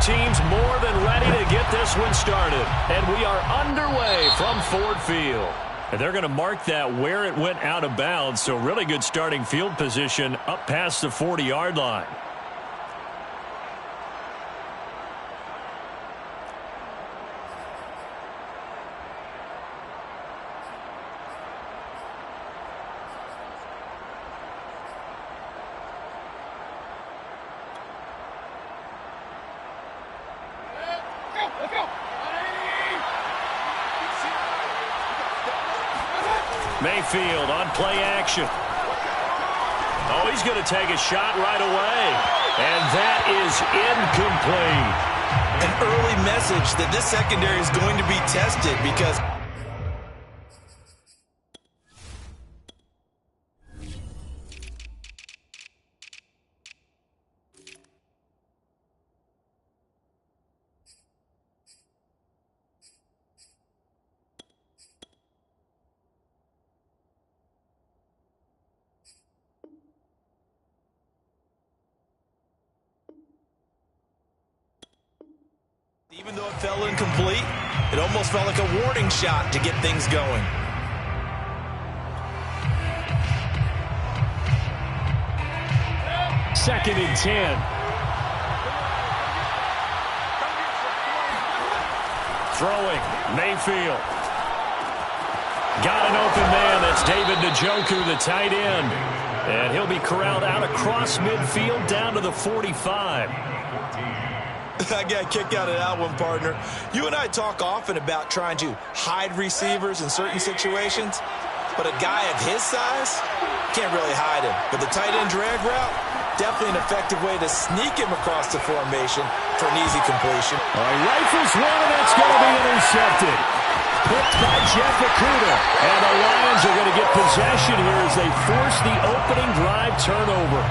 teams more than ready to get this one started. And we are underway from Ford Field. And they're going to mark that where it went out of bounds. So really good starting field position up past the 40-yard line. Mayfield on play action. Oh, he's going to take a shot right away. And that is incomplete. An early message that this secondary is going to be tested because even though it fell incomplete, it almost felt like a warning shot to get things going. Second and 10. Throwing, Mayfield. Got an open man. That's David Njoku, the tight end. And he'll be corralled out across midfield down to the 45. I got a kick out of that one, partner. You and I talk often about trying to hide receivers in certain situations, but a guy of his size can't really hide him. But the tight end drag route, definitely an effective way to sneak him across the formation for an easy completion. All right, rifles one, and that's going to be intercepted. Picked by Jeff Okudah. And the Lions are going to get possession here as they force the opening drive turnover.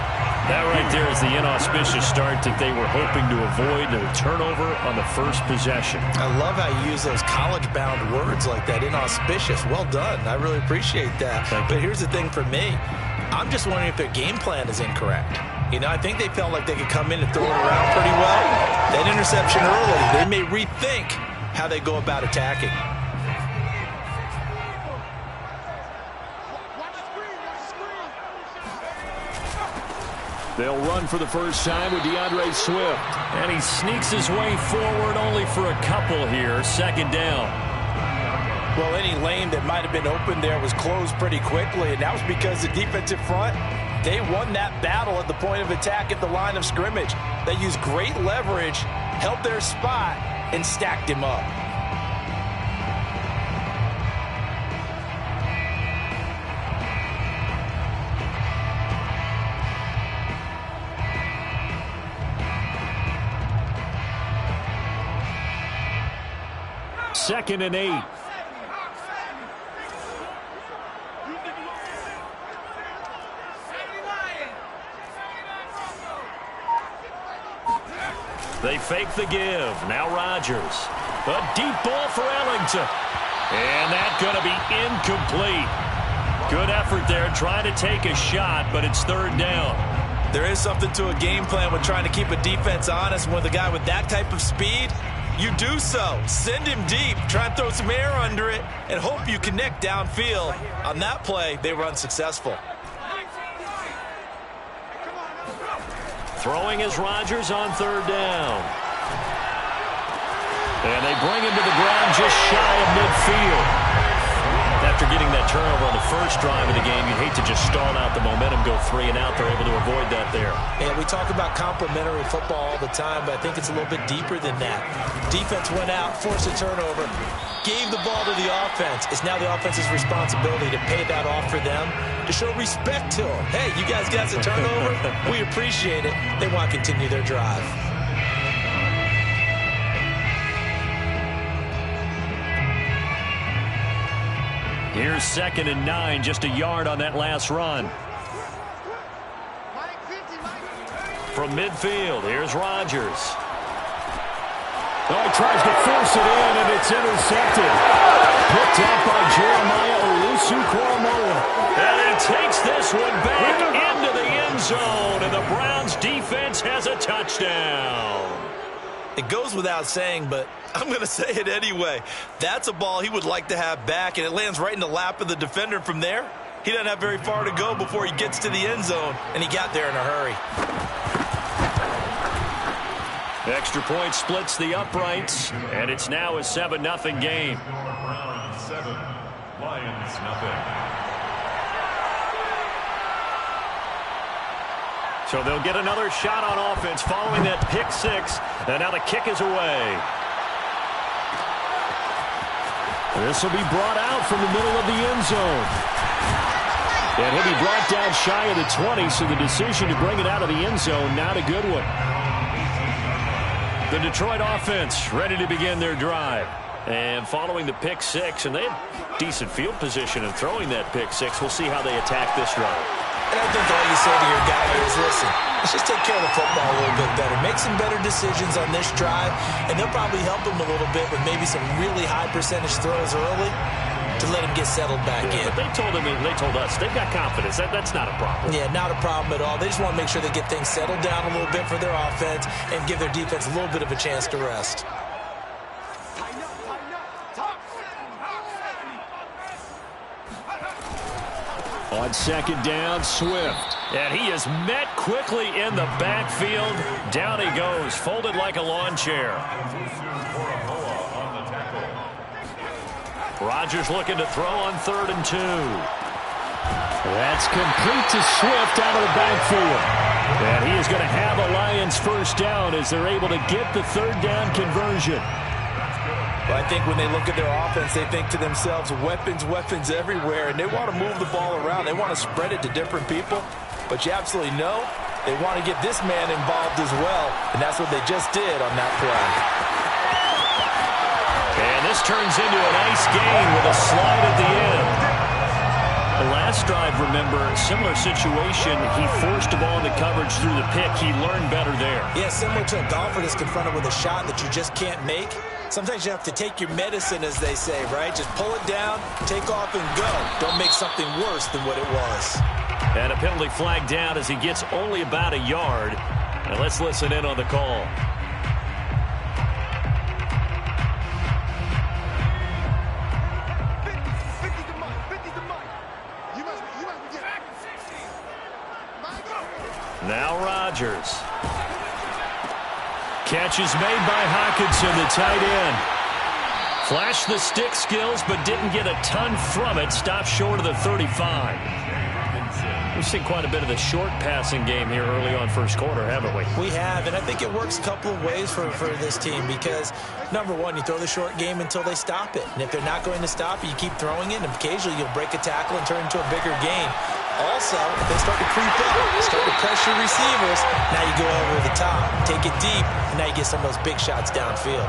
That right there is the inauspicious start that they were hoping to avoid, a turnover on the first possession. I love how you use those college-bound words like that, inauspicious. Well done. I really appreciate that. But here's the thing for me. I'm just wondering if their game plan is incorrect. You know, I think they felt like they could come in and throw it around pretty well. That interception early, they may rethink how they go about attacking. They'll run for the first time with DeAndre Swift. And he sneaks his way forward only for a couple here. Second down. Well, any lane that might have been open there was closed pretty quickly, and that was because the defensive front, they won that battle at the point of attack at the line of scrimmage. They used great leverage, held their spot, and stacked him up. Second and 8. They fake the give. Now Rodgers. A deep ball for Ellington. And that's going to be incomplete. Good effort there trying to take a shot, but it's third down. There is something to a game plan with trying to keep a defense honest. With a guy with that type of speed, you do so. Send him deep. Try and throw some air under it and hope you connect downfield. On that play, they were unsuccessful. Throwing is Rodgers on third down. And they bring him to the ground just shy of midfield. After getting that turnover on the first drive of the game, you'd hate to just stall out the momentum, go 3 and out. They're able to avoid that there. And we talk about complementary football all the time, but I think it's a little bit deeper than that. Defense went out, forced a turnover, gave the ball to the offense. It's now the offense's responsibility to pay that off for them, to show respect to them. Hey, you guys got the turnover. We appreciate it. They want to continue their drive. Here's second and 9, just a yard on that last run. From midfield, here's Rodgers. Oh, he tries to force it in, and it's intercepted. Picked up by Jeremiah Owusu-Koramoah. And he takes this one back into the end zone, and the Browns defense has a touchdown. It goes without saying, but I'm going to say it anyway. That's a ball he would like to have back, and it lands right in the lap of the defender from there. He doesn't have very far to go before he gets to the end zone, and he got there in a hurry. Extra point splits the uprights, and it's now a 7-0 game. Browns 7, Lions nothing. So they'll get another shot on offense following that pick six, and now the kick is away. This will be brought out from the middle of the end zone. And he'll be brought down shy of the 20, so the decision to bring it out of the end zone, not a good one. The Detroit offense ready to begin their drive. And following the pick six, and they had decent field position in throwing that pick six. We'll see how they attack this drive. And I think all you say to your guy is, listen, let's just take care of the football a little bit better. Make some better decisions on this drive, and they'll probably help him a little bit with maybe some really high percentage throws early to let him get settled back in. But they told us they've got confidence. That's not a problem. Yeah, not a problem at all. They just want to make sure they get things settled down a little bit for their offense and give their defense a little bit of a chance to rest. On second down, Swift. And he is met quickly in the backfield. Down he goes, folded like a lawn chair. Rodgers looking to throw on 3rd and 2. That's complete to Swift out of the backfield. And he is going to have a Lions first down as they're able to get the 3rd down conversion. Well, I think when they look at their offense, they think to themselves, weapons, weapons everywhere, and they want to move the ball around. They want to spread it to different people, but you absolutely know they want to get this man involved as well, and that's what they just did on that play. And this turns into a nice gain with a slide at the end. The last drive, remember, similar situation. He forced the ball into coverage through the pick. He learned better there. Yeah, similar to a golfer that's confronted with a shot that you just can't make. Sometimes you have to take your medicine, as they say, right? Just pull it down, take off, and go. Don't make something worse than what it was. And a penalty flag down as he gets only about a yard. And let's listen in on the call. Now Rodgers. Catch is made by Hockenson, the tight end. Flashed the stick skills, but didn't get a ton from it. Stopped short of the 35. We've seen quite a bit of the short passing game here early on first quarter, haven't we? We have, and I think it works a couple of ways for this team because, number one, you throw the short game until they stop it. And if they're not going to stop it, you keep throwing it, and occasionally you'll break a tackle and turn it into a bigger gain. Also, if they start to creep up, start to pressure receivers, now you go over the top, take it deep, and now you get some of those big shots downfield.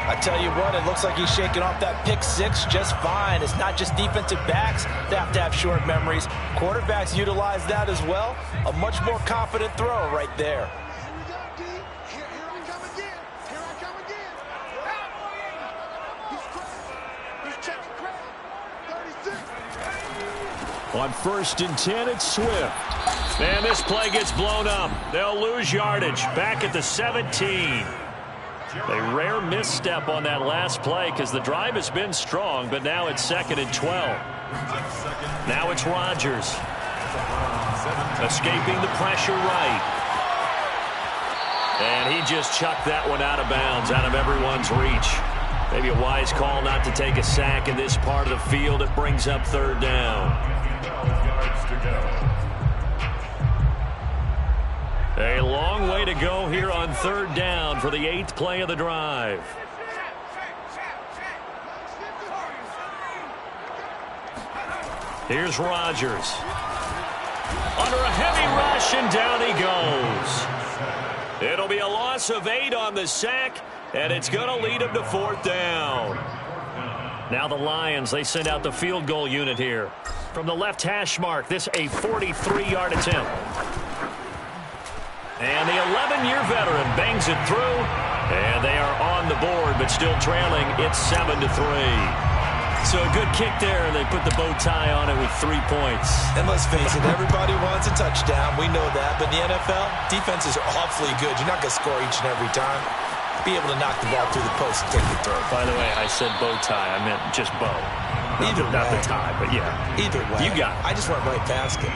I tell you what, it looks like he's shaking off that pick six just fine. It's not just defensive backs that have to have short memories. Quarterbacks utilize that as well. A much more confident throw right there. On 1st and 10, it's Swift. And this play gets blown up. They'll lose yardage. Back at the 17. A rare misstep on that last play because the drive has been strong, but now it's 2nd and 12. Now it's Rodgers. Escaping the pressure right. And he just chucked that one out of bounds, out of everyone's reach. Maybe a wise call not to take a sack in this part of the field. It brings up 3rd down. 12 yards to go. A long way to go here on 3rd down for the 8th play of the drive. Here's Rodgers. Under a heavy rush, and down he goes. It'll be a loss of 8 on the sack, and it's going to lead him to 4th down. Now the Lions, they send out the field goal unit here. From the left hash mark, this a 43-yard attempt. And the 11-year veteran bangs it through. And they are on the board, but still trailing. It's 7-3. So a good kick there, and they put the bow tie on it with 3 points. And let's face it, everybody wants a touchdown. We know that. But in the NFL, defenses are awfully good. You're not going to score each and every time. Be able to knock the ball through the post and take the throw. By the way, I said bow tie. I meant just bow. Not the tie, but yeah. Either way. You got it. I just went right past it.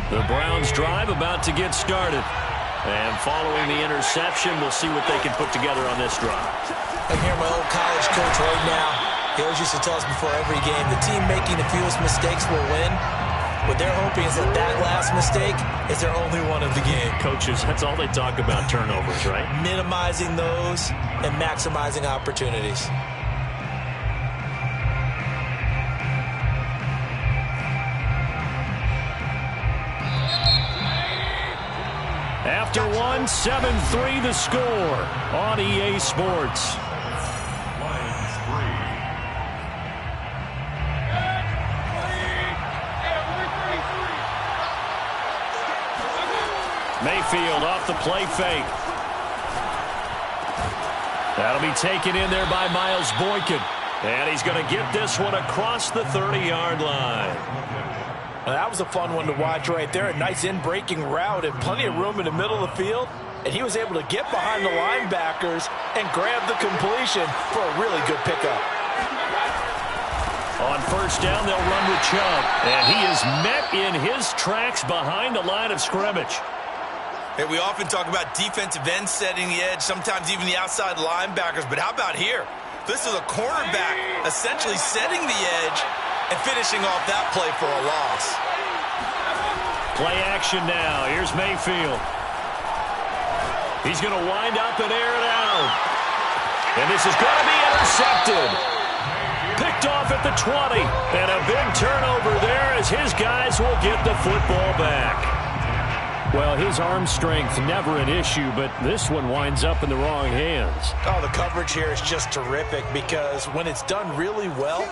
The Browns drive about to get started. And following the interception, we'll see what they can put together on this drive. I'm here, my old college coach right now. He always used to tell us before every game, the team making the fewest mistakes will win. What they're hoping is that that last mistake is their only one of the game. Coaches, that's all they talk about, turnovers, right? Minimizing those and maximizing opportunities. After one, 7-3 the score on EA Sports. Lions 3. Mayfield off the play fake. That'll be taken in there by Miles Boykin. And he's going to get this one across the 30-yard line. Well, that was a fun one to watch right there. A nice in-breaking route and plenty of room in the middle of the field. And he was able to get behind the linebackers and grab the completion for a really good pickup. On first down, they'll run with Chubb. And he is met in his tracks behind the line of scrimmage. Hey, we often talk about defensive ends setting the edge, sometimes even the outside linebackers. But how about here? This is a cornerback essentially setting the edge and finishing off that play for a loss. Play action now. Here's Mayfield. He's going to wind up and air it out. And this is going to be intercepted. Picked off at the 20. And a big turnover there as his guys will get the football back. Well, his arm strength never an issue, but this one winds up in the wrong hands. Oh, the coverage here is just terrific because when it's done really well,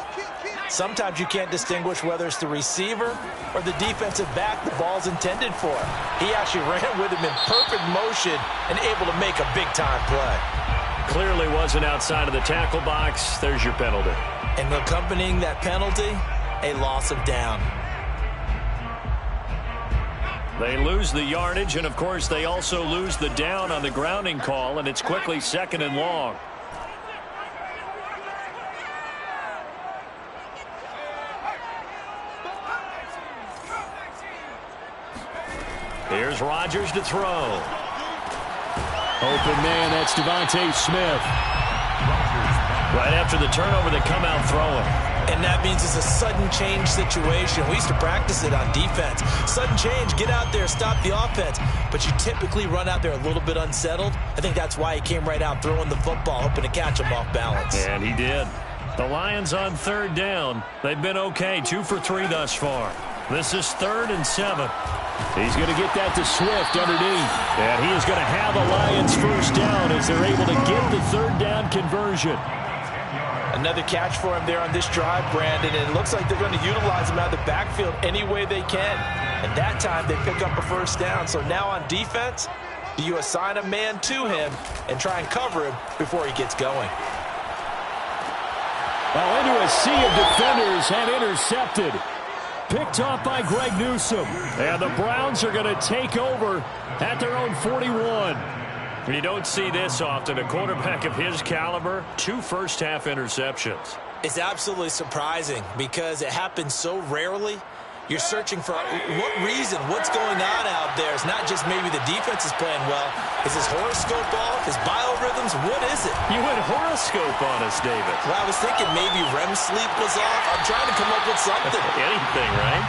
sometimes you can't distinguish whether it's the receiver or the defensive back the ball's intended for. He actually ran with him in perfect motion and able to make a big-time play. Clearly wasn't outside of the tackle box. There's your penalty. And accompanying that penalty, a loss of down. They lose the yardage, and, of course, they also lose the down on the grounding call, and it's quickly 2nd and long. Here's Rodgers to throw. Open man, that's Devontae Smith. Right after the turnover, they come out throwing. And that means it's a sudden change situation. We used to practice it on defense. Sudden change, get out there, stop the offense. But you typically run out there a little bit unsettled. I think that's why he came right out throwing the football, hoping to catch him off balance. And he did. The Lions on 3rd down. They've been okay, 2 for 3 thus far. This is 3rd and 7. He's going to get that to Swift underneath. And he is going to have a Lions first down as they're able to get the 3rd down conversion. Another catch for him there on this drive, Brandon, and it looks like they're going to utilize him out of the backfield any way they can. And that time they pick up a first down. So now on defense, do you assign a man to him and try and cover him before he gets going? Well, into a sea of defenders and intercepted. Picked off by Greg Newsome. And the Browns are going to take over at their own 41. You don't see this often. A quarterback of his caliber, 2 first-half interceptions. It's absolutely surprising because it happens so rarely. You're searching for what reason, what's going on out there. It's not just maybe the defense is playing well. Is his horoscope off? His biorhythms? What is it? You went horoscope on us, David. Well, I was thinking maybe REM sleep was off. I'm trying to come up with something. Anything, right?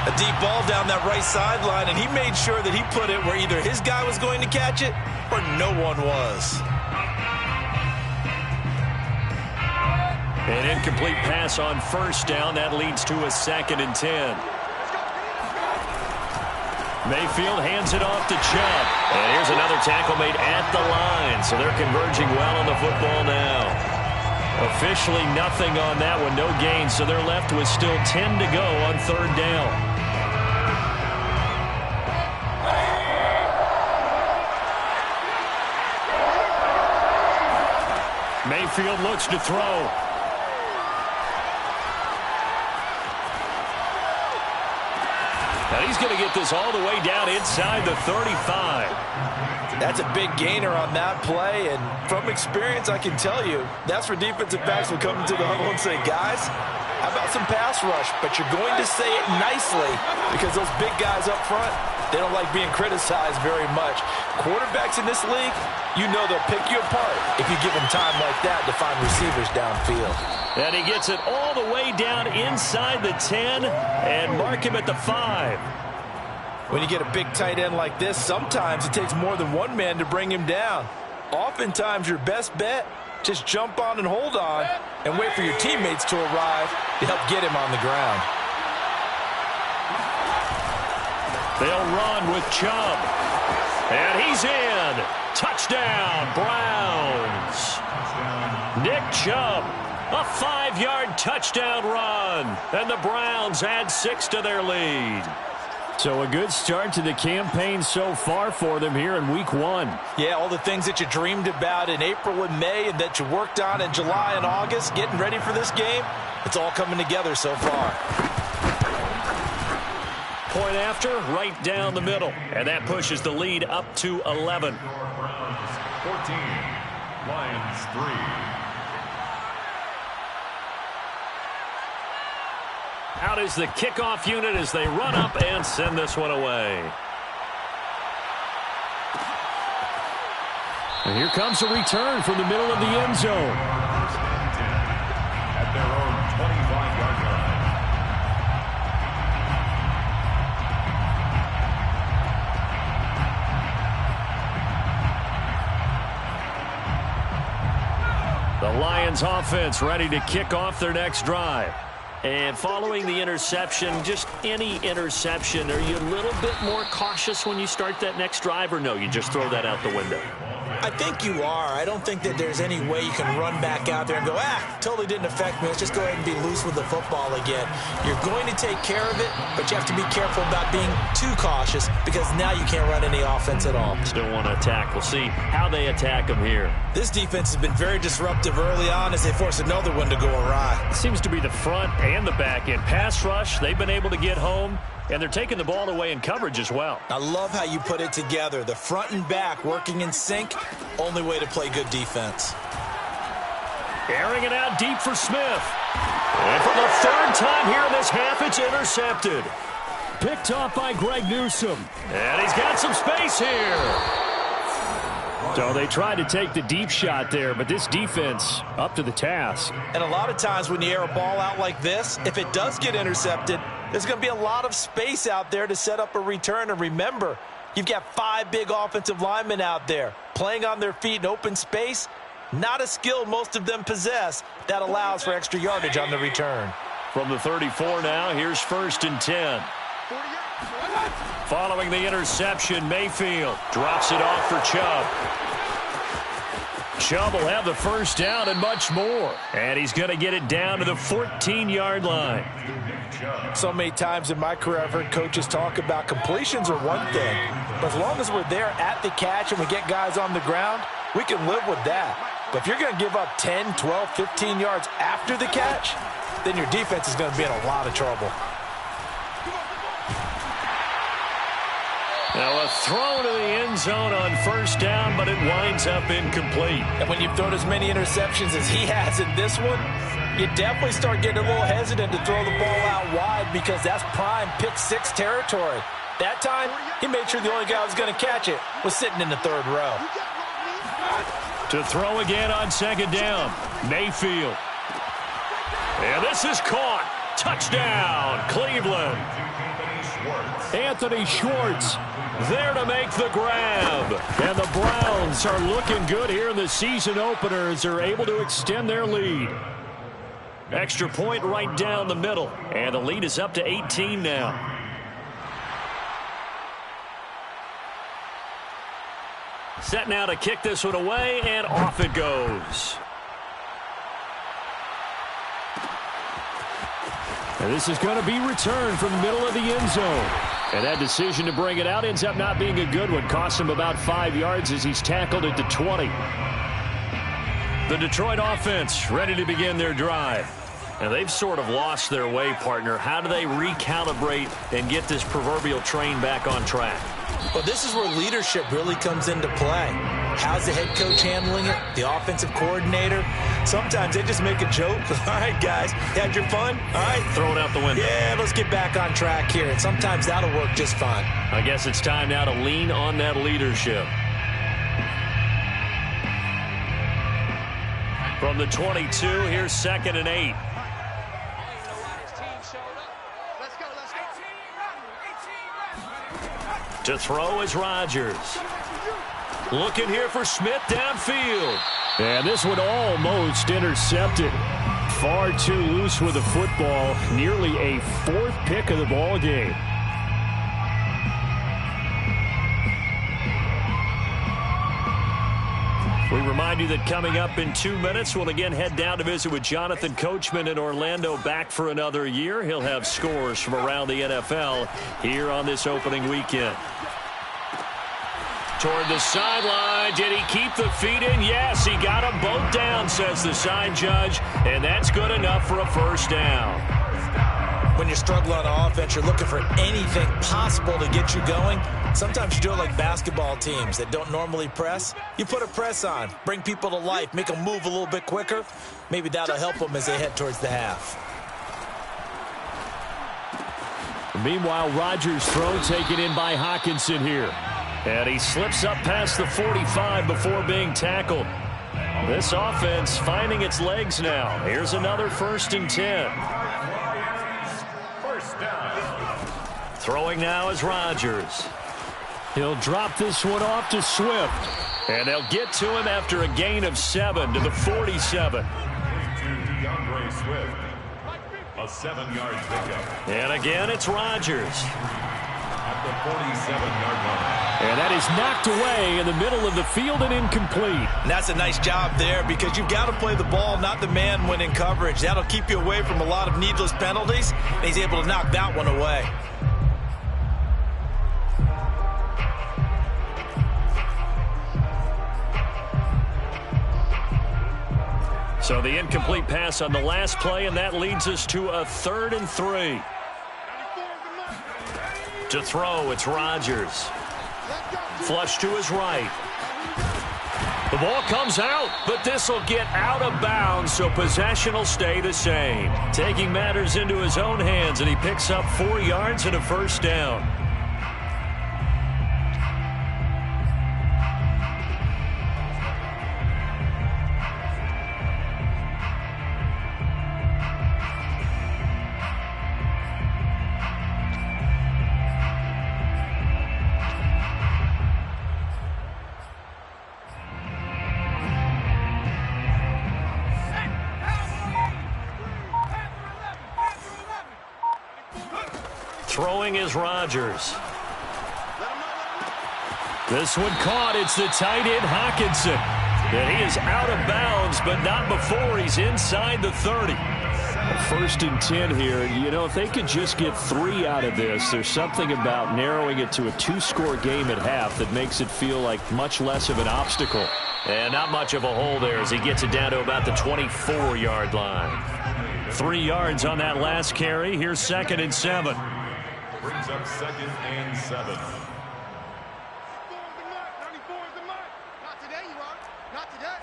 A deep ball down that right sideline, and he made sure that he put it where either his guy was going to catch it or no one was. An incomplete pass on first down. That leads to a 2nd and 10. Mayfield hands it off to Chubb. And here's another tackle made at the line. So they're converging well on the football now. Officially nothing on that one. No gain. So they're left with still 10 to go on 3rd down. Mayfield looks to throw. And he's going to get this all the way down inside the 35. That's a big gainer on that play, and from experience, I can tell you, that's where defensive backs will come into the huddle and say, guys, how about some pass rush? But you're going to say it nicely because those big guys up front, they don't like being criticized very much. Quarterbacks in this league, you know they'll pick you apart if you give them time like that to find receivers downfield. And he gets it all the way down inside the 10 and mark him at the 5. When you get a big tight end like this, sometimes it takes more than one man to bring him down. Oftentimes, your best bet, just jump on and hold on and wait for your teammates to arrive to help get him on the ground. They'll run with Chubb. And he's in. Touchdown, Browns. Nick Chubb, a 5-yard touchdown run. And the Browns add 6 to their lead. So a good start to the campaign so far for them here in week 1. Yeah, all the things that you dreamed about in April and May and that you worked on in July and August, getting ready for this game, it's all coming together so far. Point after, right down the middle. And that pushes the lead up to 11. 14, Lions 3. Out is the kickoff unit as they run up and send this one away. And here comes a return from the middle of the end zone. First and 10 at their own 25-yard line. The Lions offense ready to kick off their next drive. And following the interception, just any interception, are you a little bit more cautious when you start that next drive, or no, you just throw that out the window? I think you are. I don't think that there's any way you can run back out there and go, totally didn't affect me. Let's just go ahead and be loose with the football again. You're going to take care of it, but you have to be careful about being too cautious because now you can't run any offense at all. Still want to attack. We'll see how they attack them here. This defense has been very disruptive early on as they force another one to go awry. It seems to be the front and the back end. Pass rush, they've been able to get home, and they're taking the ball away in coverage as well. I love how you put it together. The front and back working in sync, only way to play good defense. Airing it out deep for Smith. And for the third time here in this half, it's intercepted. Picked off by Greg Newsome. And he's got some space here. So they tried to take the deep shot there, but this defense up to the task. And a lot of times when you air a ball out like this, if it does get intercepted, there's going to be a lot of space out there to set up a return. And remember, you've got 5 big offensive linemen out there playing on their feet in open space. Not a skill most of them possess that allows for extra yardage on the return. From the 34 now, here's 1st and 10. Following the interception, Mayfield drops it off for Chubb. Chubb will have the first down and much more. And he's going to get it down to the 14-yard line. So many times in my career I've heard coaches talk about completions are one thing. But as long as we're there at the catch and we get guys on the ground, we can live with that. But if you're going to give up 10, 12, 15 yards after the catch, then your defense is going to be in a lot of trouble. Now a throw to the end zone on 1st down, but it winds up incomplete. And when you've thrown as many interceptions as he has in this one, you definitely start getting a little hesitant to throw the ball out wide because that's prime pick 6 territory. That time, he made sure the only guy who was going to catch it was sitting in the 3rd row. To throw again on 2nd down, Mayfield. And this is caught. Touchdown, Cleveland. Anthony Schwartz there to make the grab. And the Browns are looking good here in the season opener as they're able to extend their lead. Extra point right down the middle. And the lead is up to 18 now. Set now to kick this one away, and off it goes. And this is going to be returned from the middle of the end zone. And that decision to bring it out ends up not being a good one. Cost him about 5 yards as he's tackled at the 20. The Detroit offense ready to begin their drive. And they've sort of lost their way, partner. How do they recalibrate and get this proverbial train back on track? Well, this is where leadership really comes into play. How's the head coach handling it? The offensive coordinator? Sometimes they just make a joke. All right, guys, had your fun? All right. Throw it out the window. Yeah, let's get back on track here. And sometimes that'll work just fine. I guess it's time now to lean on that leadership. From the 22, here's 2nd and 8. To throw is Rodgers. Looking here for Smith downfield. And this one almost intercepted. Far too loose with the football. Nearly a 4th pick of the ball game. We remind you that coming up in 2 minutes, we'll again head down to visit with Jonathan Coachman in Orlando, back for another year. He'll have scores from around the NFL here on this opening weekend. Toward the sideline. Did he keep the feet in? Yes, he got them both down, says the side judge, and that's good enough for a first down. When you're struggling on offense, you're looking for anything possible to get you going. Sometimes you do it like basketball teams that don't normally press. You put a press on, bring people to life, make them move a little bit quicker. Maybe that'll help them as they head towards the half. Meanwhile, Rodgers' throw taken in by Hockenson here. And he slips up past the 45 before being tackled. This offense finding its legs now. Here's another 1st and 10. First down. Throwing now is Rodgers. He'll drop this one off to Swift. And they'll get to him after a gain of 7 to the 47. To DeAndre Swift. A 7-yard pickup. And again, it's Rodgers. At the 47-yard line. And that is knocked away in the middle of the field and incomplete. And that's a nice job there because you've got to play the ball, not the man when in coverage. That'll keep you away from a lot of needless penalties, and he's able to knock that one away. So the incomplete pass on the last play, and that leads us to a 3rd and 3. To throw, it's Rodgers. Flush to his right. The ball comes out, but this will get out of bounds, so possession will stay the same. Taking matters into his own hands, and he picks up 4 yards and a first down. Throwing is Rodgers. This one caught. It's the tight end, Hockenson. And he is out of bounds, but not before he's inside the 30. 1st and 10 here. You know, if they could just get 3 out of this, there's something about narrowing it to a 2-score game at half that makes it feel like much less of an obstacle. And not much of a hole there as he gets it down to about the 24-yard line. 3 yards on that last carry. Here's 2nd and 7. Brings up 2nd and 7. Not today, you are. Not today.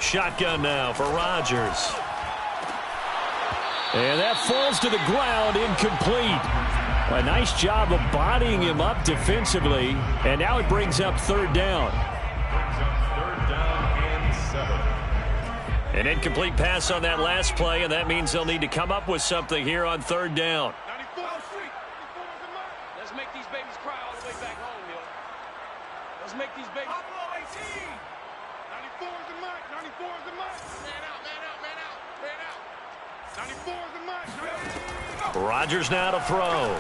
Shotgun now for Rodgers. And that falls to the ground, incomplete. A nice job of bodying him up defensively. And now it brings up 3rd down. Brings up 3rd down and 7. An incomplete pass on that last play, and that means they'll need to come up with something here on 3rd down. Let's make these babies cry all the way back home, yo. Let's make these babies. 94 is the mark. 94 is the mark. Man out, man out, man out, man out. 94 is the mark. Rodgers now to throw.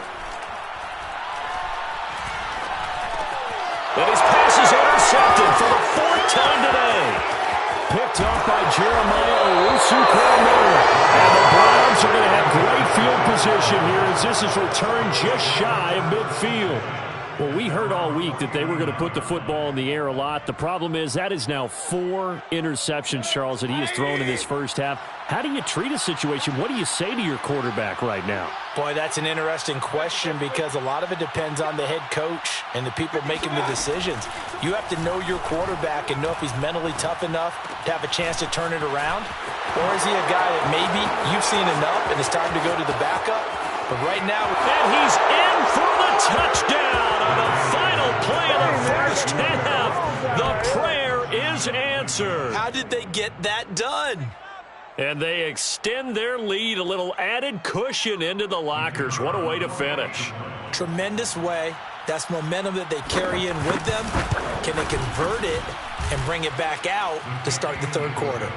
And his pass is intercepted for the 4th time today. Picked off by Jeremiah Owusu-Koramoah. And the Browns are going to have great field position here as this is returned just shy of midfield. Well, we heard all week that they were going to put the football in the air a lot. The problem is that is now 4 interceptions, Charles, that he has thrown in this first half. How do you treat a situation? What do you say to your quarterback right now? Boy, that's an interesting question because a lot of it depends on the head coach and the people making the decisions. You have to know your quarterback and know if he's mentally tough enough to have a chance to turn it around. Or is he a guy that maybe you've seen enough and it's time to go to the backup? But right now, and he's in for the touchdown on the final play of the first half. The prayer is answered. How did they get that done? And they extend their lead, a little added cushion into the lockers. What a way to finish. Tremendous way. That's momentum that they carry in with them. Can they convert it and bring it back out to start the third quarter?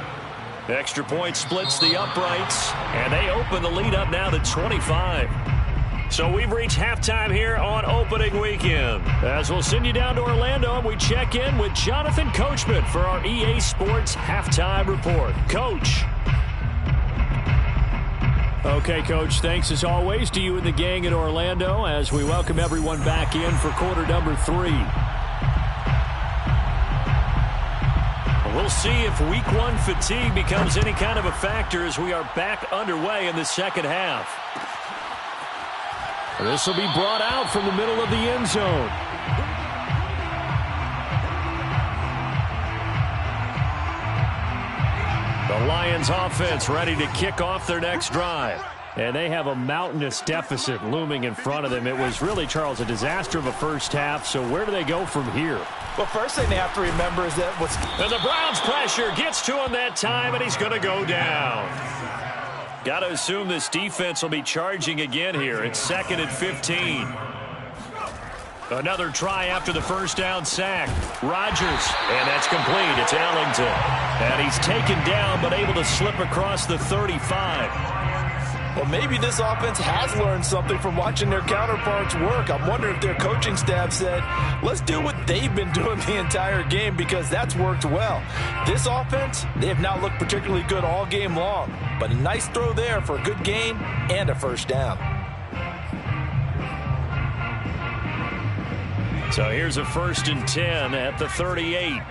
Extra point splits the uprights, and they open the lead up now to 25. So we've reached halftime here on opening weekend. As we'll send you down to Orlando, and we check in with Jonathan Coachman for our EA Sports Halftime Report. Coach. Okay, Coach, thanks as always to you and the gang in Orlando as we welcome everyone back in for quarter number 3. We'll see if week 1 fatigue becomes any kind of a factor as we are back underway in the second half. This will be brought out from the middle of the end zone. The Lions offense ready to kick off their next drive. And they have a mountainous deficit looming in front of them. It was really, Charles, a disaster of a first half. So where do they go from here? Well, first thing they have to remember is that and the Browns pressure gets to him that time, and he's going to go down. Got to assume this defense will be charging again here. It's 2nd and 15. Another try after the first down sack. Rodgers, and that's complete. It's Ellington. And he's taken down, but able to slip across the 35. Well, maybe this offense has learned something from watching their counterparts work. I'm wondering if their coaching staff said, let's do what they've been doing the entire game because that's worked well. This offense, they have not looked particularly good all game long, but a nice throw there for a good gain and a first down. So here's a 1st and 10 at the 38.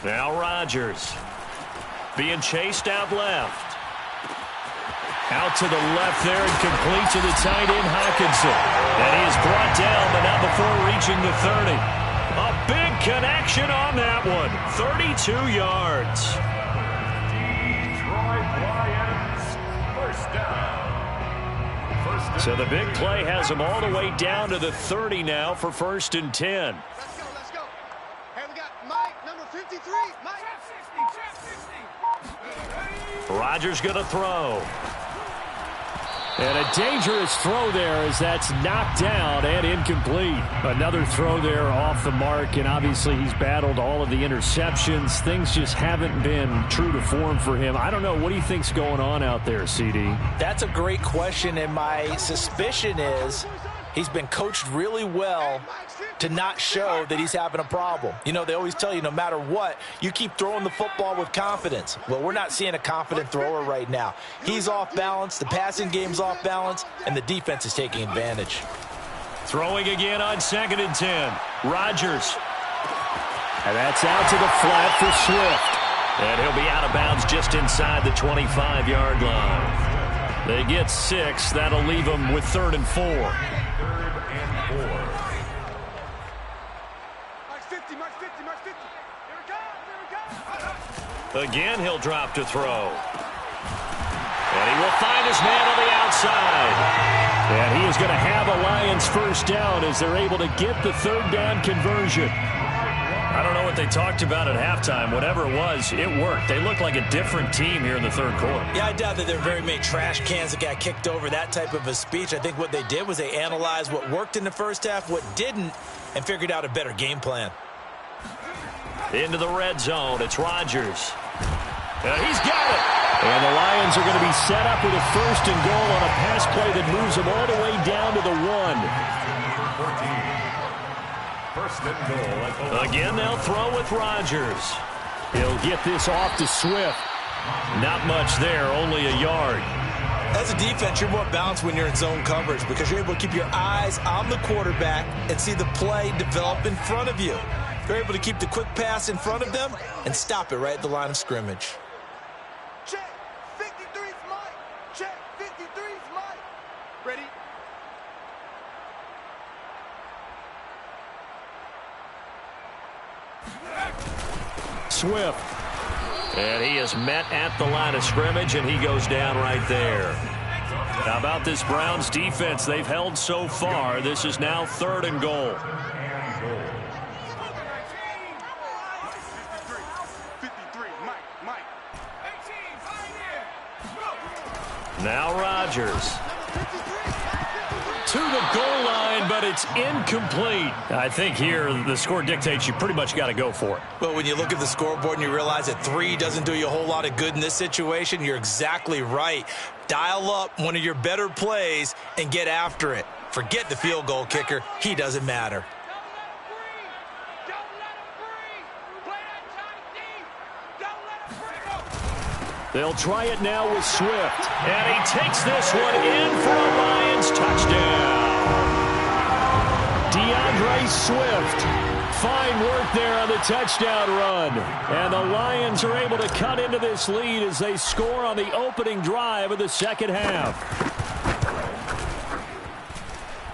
Now Rodgers. Being chased out left. Out to the left there and complete to the tight end Hockenson. And he is brought down, but not before reaching the 30. A big connection on that one. 32 yards. Detroit Lions, first down. So the big play has them all the way down to the 30 now for 1st and 10. Let's go. Hey, we got Mike, number 53. Mike. Rodgers going to throw. And a dangerous throw there as that's knocked down and incomplete. Another throw there off the mark, and obviously he's battled all of the interceptions. Things just haven't been true to form for him. I don't know. What do you think's going on out there, CD? That's a great question, and my suspicion is he's been coached really well to not show that he's having a problem. You know, they always tell you no matter what, you keep throwing the football with confidence. Well, we're not seeing a confident thrower right now. He's off balance, the passing game's off balance, and the defense is taking advantage. Throwing again on 2nd and 10. Rodgers. And that's out to the flat for Swift. And he'll be out of bounds just inside the 25-yard line. They get 6. That'll leave them with 3rd and 4. Again, he'll drop to throw. And he will find his man on the outside. And he is going to have a Lions first down as they're able to get the 3rd down conversion. I don't know what they talked about at halftime. Whatever it was, it worked. They look like a different team here in the 3rd quarter. Yeah, I doubt that there are very many trash cans that got kicked over, that type of a speech. I think what they did was they analyzed what worked in the first half, what didn't, and figured out a better game plan. Into the red zone. It's Rodgers. He's got it. And the Lions are going to be set up with a 1st and goal on a pass play that moves them all the way down to the 1. 1st and goal. Again, they'll throw with Rodgers. He'll get this off to Swift. Not much there, only a yard. As a defense, you're more balanced when you're in zone coverage because you're able to keep your eyes on the quarterback and see the play develop in front of you. You're able to keep the quick pass in front of them and stop it right at the line of scrimmage. Check. 53's Mike. Check. 53's Mike. Ready? Swift. And he is met at the line of scrimmage, and he goes down right there. How about this Browns defense? They've held so far. This is now 3rd and goal. 53, Mike. Now Rodgers. To the goal line, but it's incomplete. I think here the score dictates you pretty much got to go for it. Well, when you look at the scoreboard and you realize that 3 doesn't do you a whole lot of good in this situation, you're exactly right. Dial up one of your better plays and get after it. Forget the field goal kicker. He doesn't matter. They'll try it now with Swift. And he takes this one in for a Lions touchdown. DeAndre Swift. Fine work there on the touchdown run. And the Lions are able to cut into this lead as they score on the opening drive of the second half.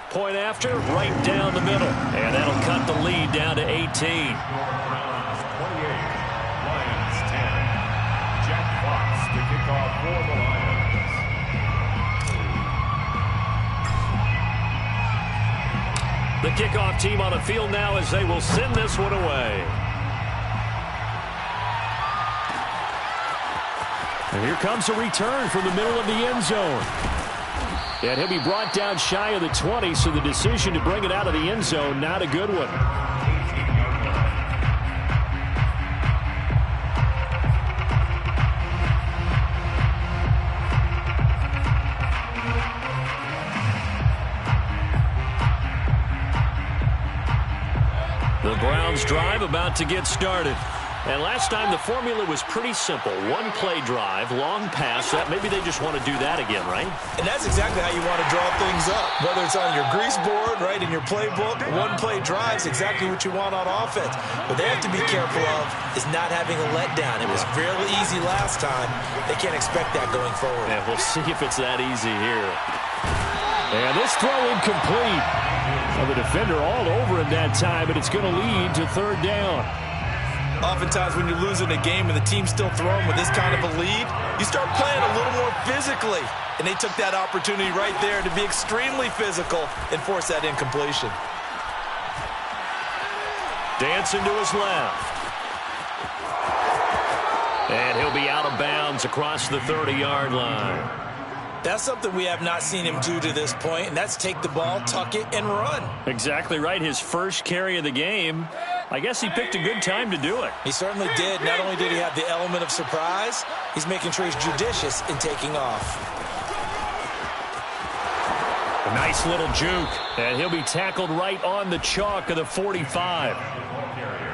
Point after, right down the middle. And that'll cut the lead down to 18. For the Lions. The kickoff team on the field now as they will send this one away. And here comes a return from the middle of the end zone. And he'll be brought down shy of the 20, so the decision to bring it out of the end zone, not a good one. The Browns drive about to get started. And last time the formula was pretty simple. One play drive, long pass. Maybe they just want to do that again, right? And that's exactly how you want to draw things up. Whether it's on your grease board, right, in your playbook, one play drive is exactly what you want on offense. What they have to be careful of is not having a letdown. It was fairly easy last time. They can't expect that going forward. And we'll see if it's that easy here. And this throw incomplete. Well, the defender all over him that time, but it's going to lead to 3rd down. Oftentimes when you're losing a game and the team's still throwing with this kind of a lead, you start playing a little more physically. And they took that opportunity right there to be extremely physical and force that incompletion. Dancing to his left. And he'll be out of bounds across the 30-yard line. That's something we have not seen him do to this point, and that's take the ball, tuck it, and run. Exactly right. His first carry of the game. I guess he picked a good time to do it. He certainly did. Not only did he have the element of surprise, he's making sure he's judicious in taking off. A nice little juke, and he'll be tackled right on the chalk of the 45.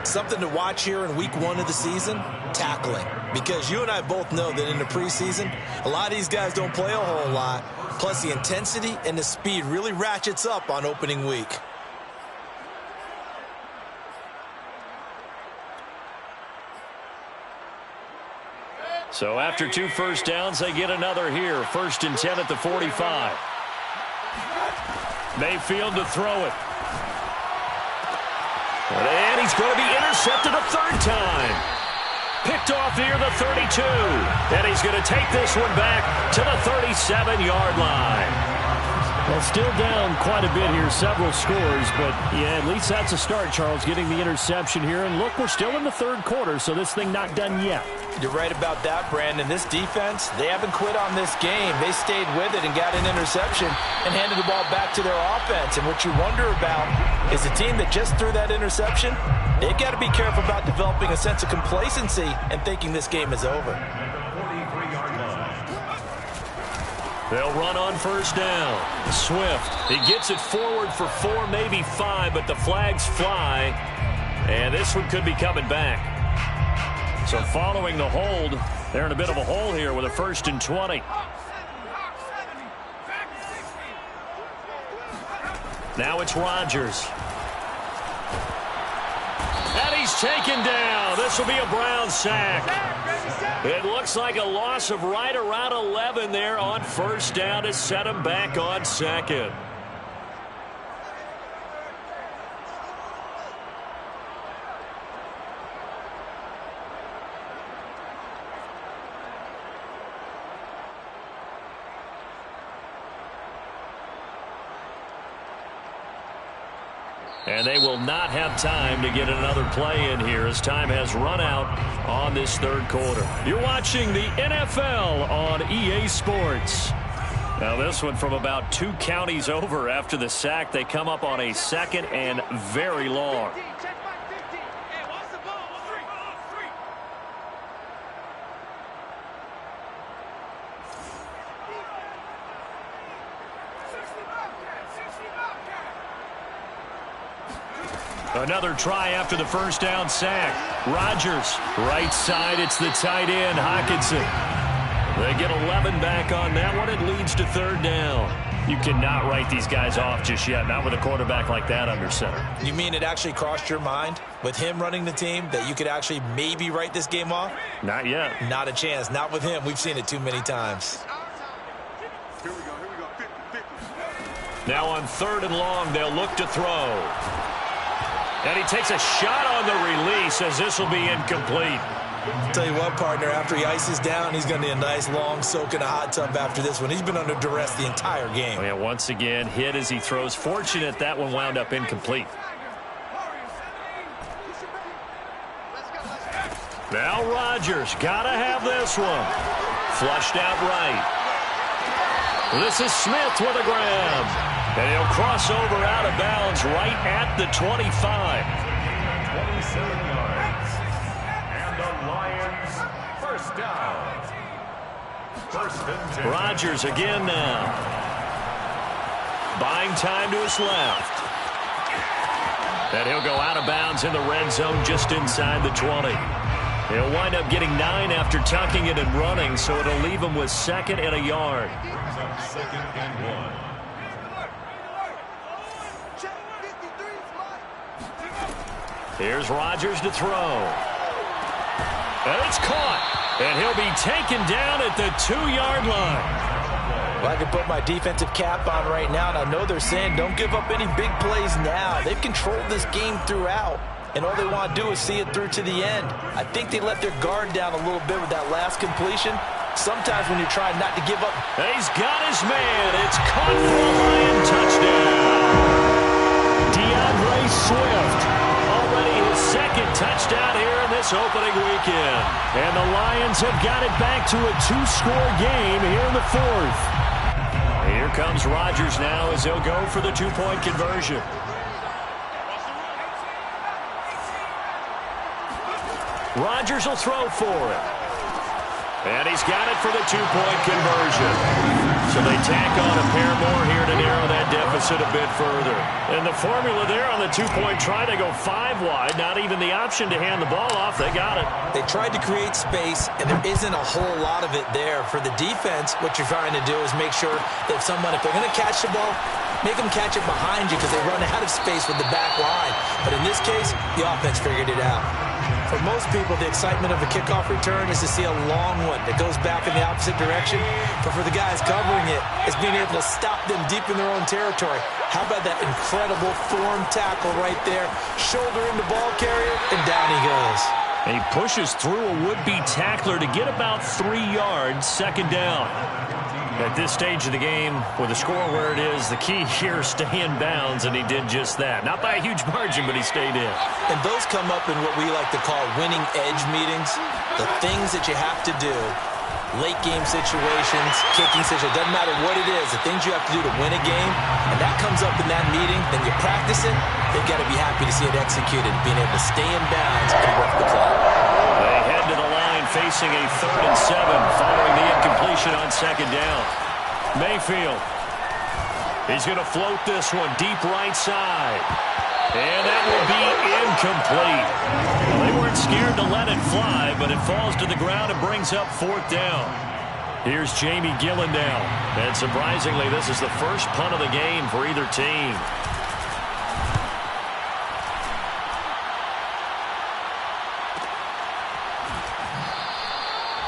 Something to watch here in week 1 of the season, tackling. Because you and I both know that in the preseason, a lot of these guys don't play a whole lot. Plus, the intensity and the speed really ratchets up on opening week. So after 2 first downs, they get another here. 1st and 10 at the 45. Mayfield to throw it. And he's going to be intercepted a 3rd time. Picked off near the 32. And he's going to take this one back to the 37-yard line. Well, still down quite a bit here, several scores, but yeah, at least that's a start, Charles, getting the interception here. And look, we're still in the 3rd quarter, so this thing not done yet. You're right about that, Brandon. This defense, they haven't quit on this game. They stayed with it and got an interception and handed the ball back to their offense. And what you wonder about is the team that just threw that interception, they've got to be careful about developing a sense of complacency and thinking this game is over. They'll run on 1st down. Swift, he gets it forward for 4, maybe 5, but the flags fly. And this one could be coming back. So following the hold, They're in a bit of a hole here with a 1st and 20. Now it's Rodgers. And he's taken down. This will be a Brown sack. It looks like a loss of right around 11 there on 1st down to set him back on 2nd. And they will not have time to get another play in here as time has run out on this 3rd quarter. You're watching the NFL on EA Sports. Now this one from about 2 counties over after the sack. They come up on a 2nd and very long. Another try after the 1st down sack. Rodgers, right side, it's the tight end, Hockenson. They get 11 back on that one. It leads to 3rd down. You cannot write these guys off just yet, not with a quarterback like that under center. You mean it actually crossed your mind with him running the team that you could actually maybe write this game off? Not yet. Not a chance. Not with him. We've seen it too many times. Here we go. 50-50. Now on 3rd and long, they'll look to throw. And he takes a shot on the release as this will be incomplete. I'll tell you what, partner, after he ices down, he's going to need a nice long soak in a hot tub after this one. He's been under duress the entire game. Oh, yeah, once again, hit as he throws. Fortunate that one wound up incomplete. Now Rodgers, got to have this one. Flushed out right. This is Smith with a grab. And he'll cross over out of bounds right at the 25. 27 yards. And the Lions, 1st down. 1st and 10. Rodgers again now. Buying time to his left. And he'll go out of bounds in the red zone just inside the 20. He'll wind up getting 9 after tucking it and running, so it'll leave him with 2nd and a yard. Brings up 2nd and 1. Here's Rodgers to throw. And it's caught. And he'll be taken down at the 2-yard line. Well, I can put my defensive cap on right now, and I know they're saying don't give up any big plays now. They've controlled this game throughout, and all they want to do is see it through to the end. I think they let their guard down a little bit with that last completion. Sometimes when you're trying not to give up. He's got his man. It's caught for a Lion touchdown. DeAndre Swift. Already his 2nd touchdown here in this opening weekend. And the Lions have got it back to a 2-score game here in the 4th. Here comes Rodgers now as he'll go for the 2-point conversion. Rodgers will throw for it. And he's got it for the 2-point conversion. So they tack on a pair more here to narrow that deficit a bit further. And the formula there on the 2-point try, they go 5 wide. Not even the option to hand the ball off. They got it. They tried to create space, and there isn't a whole lot of it there. For the defense, what you're trying to do is make sure that if they're going to catch the ball, make them catch it behind you because they run out of space with the back line. But in this case, the offense figured it out. For most people, the excitement of a kickoff return is to see a long one that goes back in the opposite direction. But for the guys covering it, it's being able to stop them deep in their own territory. How about that incredible form tackle right there? Shoulder in the ball carrier, and down he goes. And he pushes through a would-be tackler to get about 3 yards, 2nd down. At this stage of the game, with the score where it is, the key here is stay in bounds, and he did just that. Not by a huge margin, but he stayed in. And those come up in what we like to call winning edge meetings. The things that you have to do, late game situations, kicking situations, doesn't matter what it is, the things you have to do to win a game, and that comes up in that meeting, then you practice it, they've got to be happy to see it executed, being able to stay in bounds and work the clock. They head to the line facing a 3rd and 7 following the incompletion on 2nd down. Mayfield. He's going to float this one deep right side. And that will be incomplete. Well, they weren't scared to let it fly, but it falls to the ground and brings up 4th down. Here's Jamie Gillen now. And surprisingly, this is the first punt of the game for either team.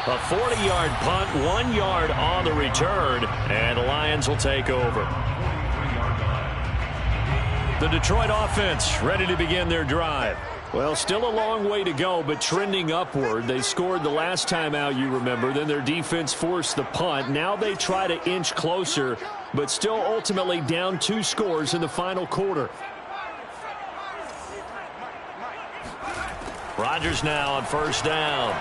A 40-yard punt, 1 yard on the return, and the Lions will take over. The Detroit offense ready to begin their drive. Well, still a long way to go, but trending upward. They scored the last time out, you remember. Then their defense forced the punt. Now they try to inch closer, but still ultimately down 2 scores in the final quarter. Rodgers now on 1st down.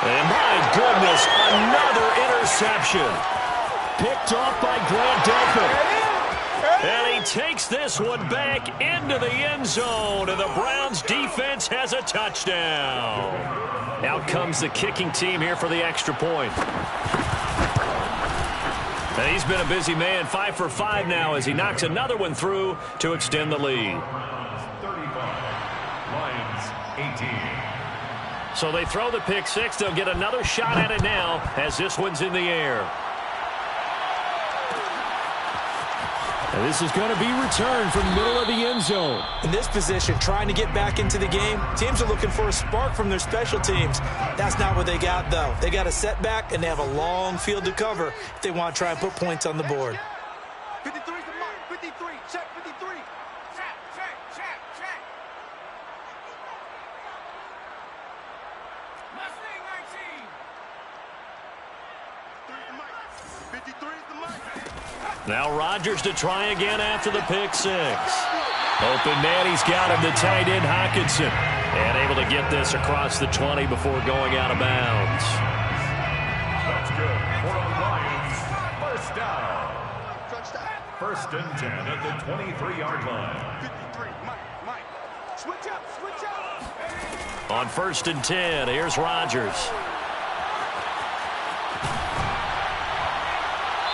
And my goodness, another interception. Picked off by Grant Delpit. And he takes this one back into the end zone, and the Browns defense has a touchdown. Out comes the kicking team here for the extra point. And he's been a busy man, 5 for 5 now as he knocks another one through to extend the lead. 35, Lions 18. So they throw the pick 6. They'll get another shot at it now as this one's in the air. And this is going to be returned from the middle of the end zone. In this position, trying to get back into the game, teams are looking for a spark from their special teams. That's not what they got, though. They got a setback, and they have a long field to cover if they want to try and put points on the board. 53's the mark. 53. Check 53. Check, check, check, check. Mustang 19. 53's the mark. Now Rodgers to try again after the pick 6. Open man, he's got him, the tight end Hockenson. And able to get this across the 20 before going out of bounds. That's good for the Lions. 1st down. 1st and 10 at the 23-yard line. 53, Mike. Switch up, switch up. On 1st and 10, here's Rodgers.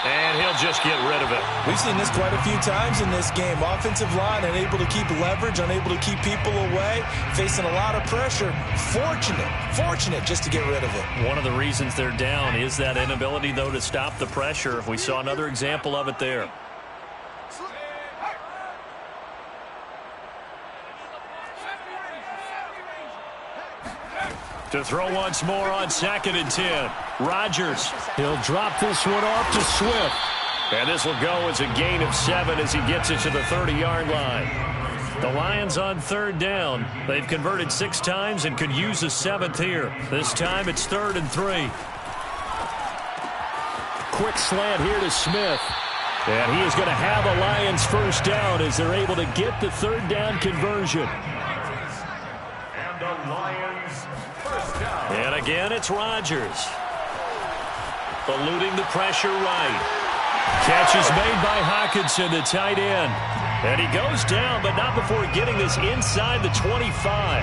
And he'll just get rid of it. We've seen this quite a few times in this game. Offensive line unable to keep leverage, unable to keep people away, facing a lot of pressure. Fortunate just to get rid of it. One of the reasons they're down is that inability, though, to stop the pressure. We saw another example of it there. To throw once more on 2nd and 10. Rodgers, he'll drop this one off to Swift. And this will go as a gain of 7 as he gets it to the 30-yard line. The Lions on 3rd down. They've converted 6 times and could use a 7th here. This time it's 3rd and 3. Quick slant here to Smith. And he is going to have a Lions 1st down as they're able to get the 3rd down conversion. And the Lions 1st down. And again, it's Rodgers. Eluding the pressure right. Catch is made by Hockenson, the tight end. And he goes down, but not before getting this inside the 25.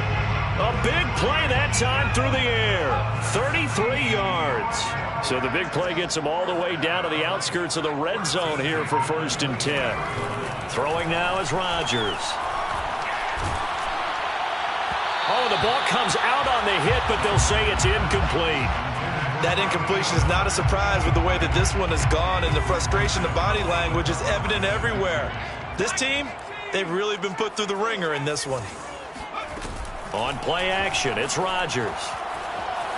A big play that time through the air. 33 yards. So the big play gets him all the way down to the outskirts of the red zone here for 1st and 10. Throwing now is Rodgers. Oh, the ball comes out on the hit, but they'll say it's incomplete. That incompletion is not a surprise with the way that this one has gone, and the frustration, the body language is evident everywhere. This team, they've really been put through the ringer in this one. On play action, it's Rodgers.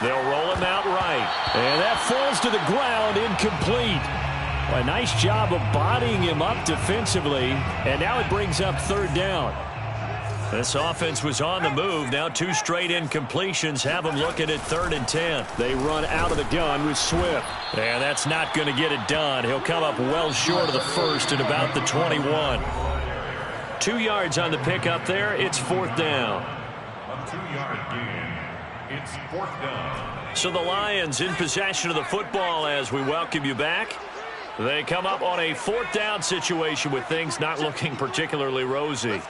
They'll roll him out right. And that falls to the ground, incomplete. A nice job of bodying him up defensively, and now it brings up 3rd down. This offense was on the move. Now 2 straight incompletions have them looking at 3rd and 10. They run out of the gun with Swift. And that's not going to get it done. He'll come up well short of the 1st at about the 21. 2 yards on the pickup there. It's 4th down. A 2-yard gain. It's 4th down. So the Lions in possession of the football as we welcome you back. They come up on a 4th down situation with things not looking particularly rosy.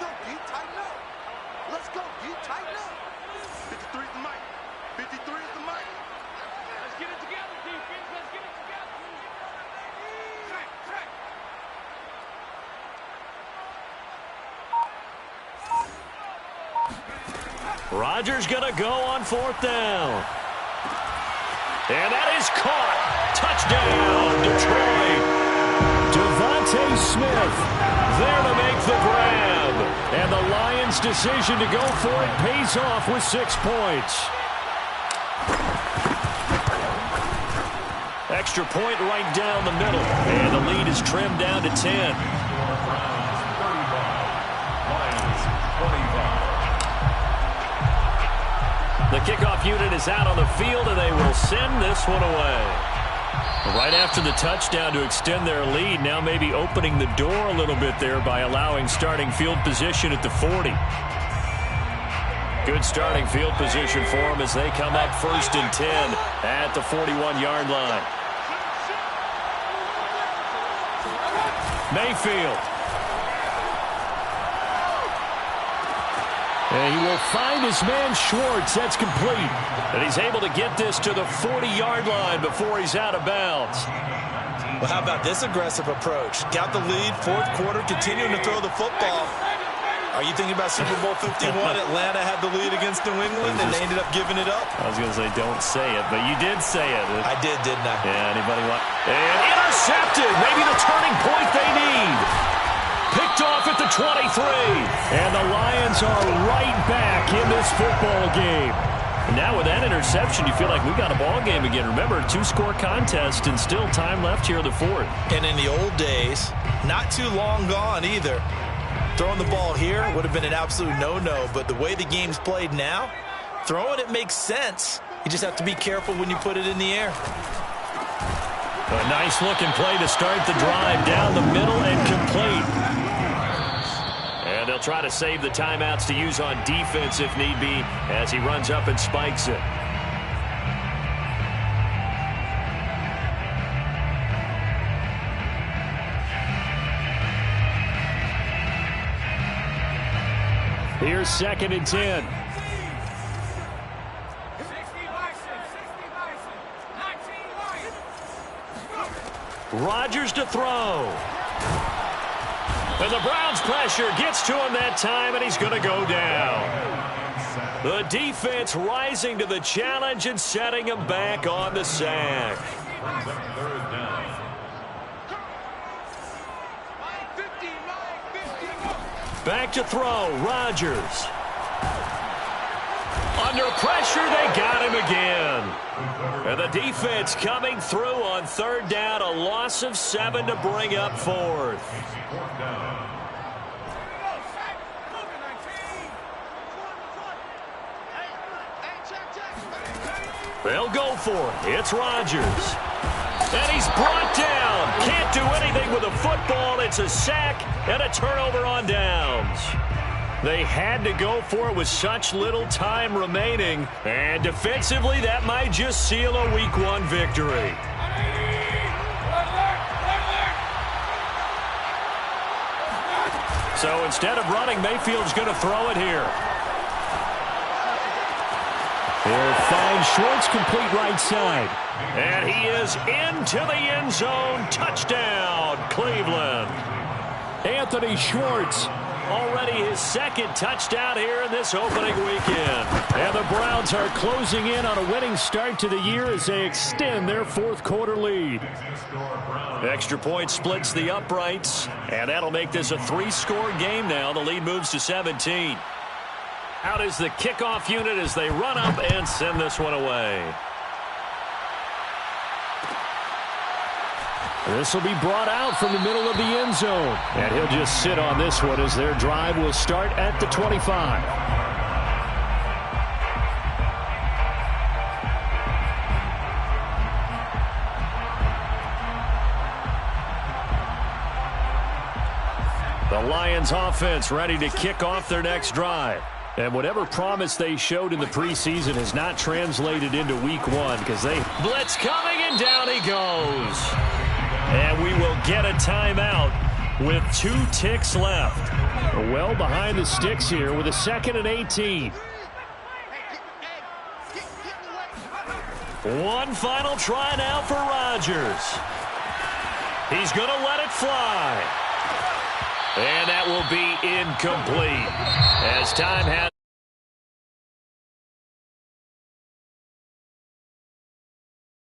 Let's go. You tighten up. 53's the mic. 53's the mic. Let's get it together, defense. Let's get it together. Track. Rodgers going to go on 4th down. And that is caught. Touchdown, Detroit. Devontae Smith there to make the grab. And the Lions' decision to go for it pays off with 6 points. Extra point right down the middle. And the lead is trimmed down to 10. The kickoff unit is out on the field, and they will send this one away. Right after the touchdown to extend their lead, now maybe opening the door a little bit there by allowing starting field position at the 40. Good starting field position for them as they come up 1st and 10 at the 41-yard line. Mayfield. And he will find his man Schwartz. That's complete. And he's able to get this to the 40-yard line before he's out of bounds. Well, how about this aggressive approach? Got the lead, 4th quarter, continuing to throw the football. Are you thinking about Super Bowl 51? Atlanta had the lead against New England, and they ended up giving it up. I was going to say, don't say it, but you did say it. I did, didn't I? Yeah, anybody want? And intercepted. Maybe the turning point they need. Picked off at the 23. And the Lions are right back in this football game. And now with that interception, you feel like we've got a ball game again. Remember, 2-score contest and still time left here in the 4th. And in the old days, not too long gone either. Throwing the ball here would have been an absolute no-no. But the way the game's played now, throwing it makes sense. You just have to be careful when you put it in the air. A nice-looking play to start the drive down the middle and complete. And they'll try to save the timeouts to use on defense if need be as he runs up and spikes it. Here's 2nd and 10. Rodgers to throw. And the Browns pressure gets to him that time, and he's going to go down. The defense rising to the challenge and setting him back on the sack. Back to throw, Rodgers. Under pressure, they got him again. And the defense coming through on 3rd down, a loss of 7 to bring up 4th. They'll go for it. It's Rodgers. And he's brought down. Can't do anything with the football. It's a sack and a turnover on downs. They had to go for it with such little time remaining. And defensively, that might just seal a Week 1 victory. So instead of running, Mayfield's going to throw it here. He'll find Schwartz complete right side. And he is into the end zone. Touchdown, Cleveland. Anthony Schwartz. Already his 2nd touchdown here in this opening weekend. And the Browns are closing in on a winning start to the year as they extend their 4th quarter lead. Extra point splits the uprights, and that'll make this a 3-score game now. The lead moves to 17. Out is the kickoff unit as they run up and send this one away. This will be brought out from the middle of the end zone. And he'll just sit on this one as their drive will start at the 25. The Lions offense ready to kick off their next drive. And whatever promise they showed in the preseason has not translated into Week 1 because they blitz coming and down he goes. And we will get a timeout with 2 ticks left. Well behind the sticks here with a 2nd and 18. One final try now for Rodgers. He's going to let it fly. And that will be incomplete as time has